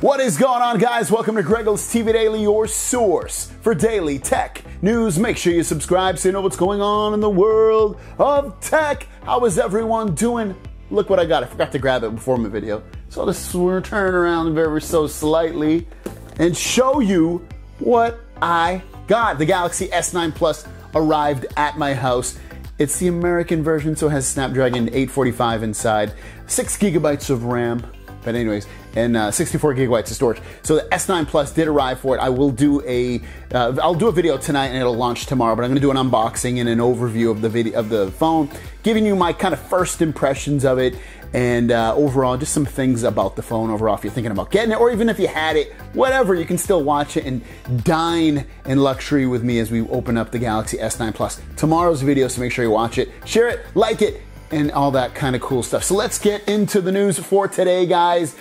What is going on, guys? Welcome to GregglesTV Daily, your source for daily tech news. Make sure you subscribe so you know what's going on in the world of tech. How is everyone doing? Look what I got. I forgot to grab it before my video. So I'll just turn around ever so slightly and show you what I got. The Galaxy S9 Plus arrived at my house. It's the American version, so it has Snapdragon 845 inside, 6 gigabytes of RAM. But anyways, and 64 gigabytes of storage. So the S9 Plus did arrive for it. I will do I'll do a video tonight and it'll launch tomorrow, but I'm gonna do an unboxing and an overview of the video of the phone, giving you my kind of first impressions of it and overall just some things about the phone overall if you're thinking about getting it, or even if you had it, whatever, you can still watch it and dine in luxury with me as we open up the Galaxy S9 Plus. Tomorrow's video, so make sure you watch it, share it, like it, and all that kind of cool stuff. So let's get into the news for today, guys.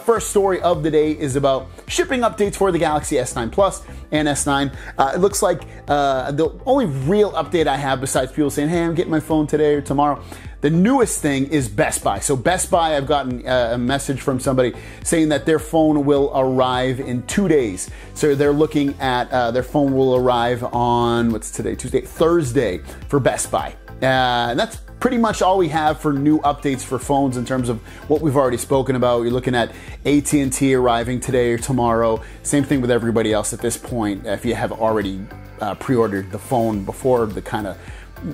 First story of the day is about shipping updates for the Galaxy S9 Plus and S9. It looks like the only real update I have, besides people saying, hey, I'm getting my phone today or tomorrow, the newest thing is Best Buy. So Best Buy, I've gotten a message from somebody saying that their phone will arrive in 2 days. So they're looking at their phone will arrive on, what's today, Tuesday? Thursday for Best Buy. And that's pretty much all we have for new updates for phones in terms of what we've already spoken about. You're looking at AT&T arriving today or tomorrow. Same thing with everybody else at this point, if you have already pre-ordered the phone before the kind of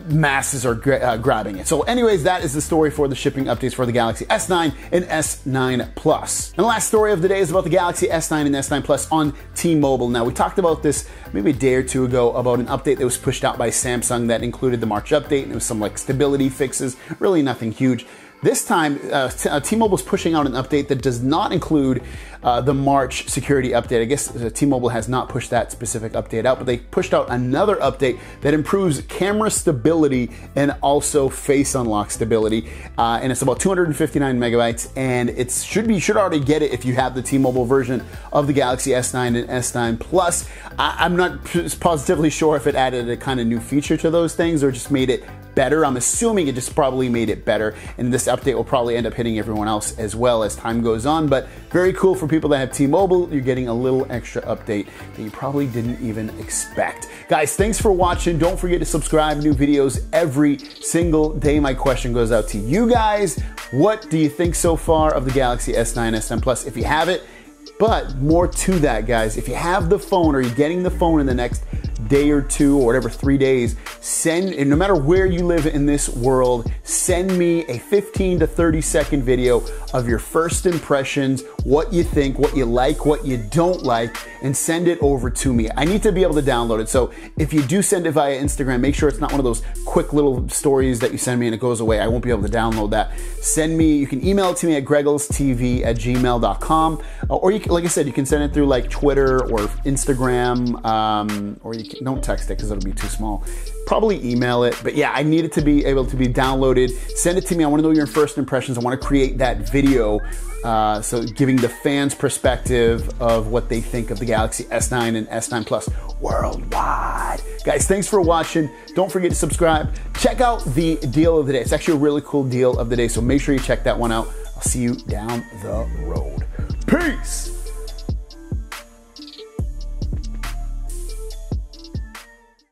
masses are grabbing it. So anyways, that is the story for the shipping updates for the Galaxy S9 and S9 Plus. And the last story of the day is about the Galaxy S9 and S9 Plus on T-Mobile. Now, we talked about this maybe a day or two ago about an update that was pushed out by Samsung that included the March update, and it was some like stability fixes, really nothing huge. This time, T-Mobile is pushing out an update that does not include the March security update. I guess T-Mobile has not pushed that specific update out, but they pushed out another update that improves camera stability and also face unlock stability. And it's about 259 megabytes, and you should already get it if you have the T-Mobile version of the Galaxy S9 and S9 Plus. I'm not positively sure if it added a kind of new feature to those things or just made it better. I'm assuming it just probably made it better, and this update will probably end up hitting everyone else as well as time goes on. But very cool for people that have T-Mobile. You're getting a little extra update that you probably didn't even expect. Guys, thanks for watching. Don't forget to subscribe. New videos every single day. My question goes out to you guys. What do you think so far of the Galaxy S9, S9 Plus if you have it? But more to that, guys, if you have the phone or you're getting the phone in the next day or two or whatever, 3 days, no matter where you live in this world, send me a 15 to 30 second video of your first impressions, what you think, what you like, what you don't like, and send it over to me. I need to be able to download it. So if you do send it via Instagram, make sure it's not one of those quick little stories that you send me and it goes away. I won't be able to download that. You can email it to me at GregglesTV@gmail.com, or like I said, you can send it through like Twitter or Instagram, or don't text it because it'll be too small. Probably email it, but yeah, I need it to be able to be downloaded. Send it to me. I want to know your first impressions. I want to create that video, so giving the fans' perspective of what they think of the Galaxy S9 and S9 Plus worldwide. Guys, thanks for watching. Don't forget to subscribe. Check out the deal of the day. It's actually a really cool deal of the day, so make sure you check that one out. I'll see you down the road. Peace!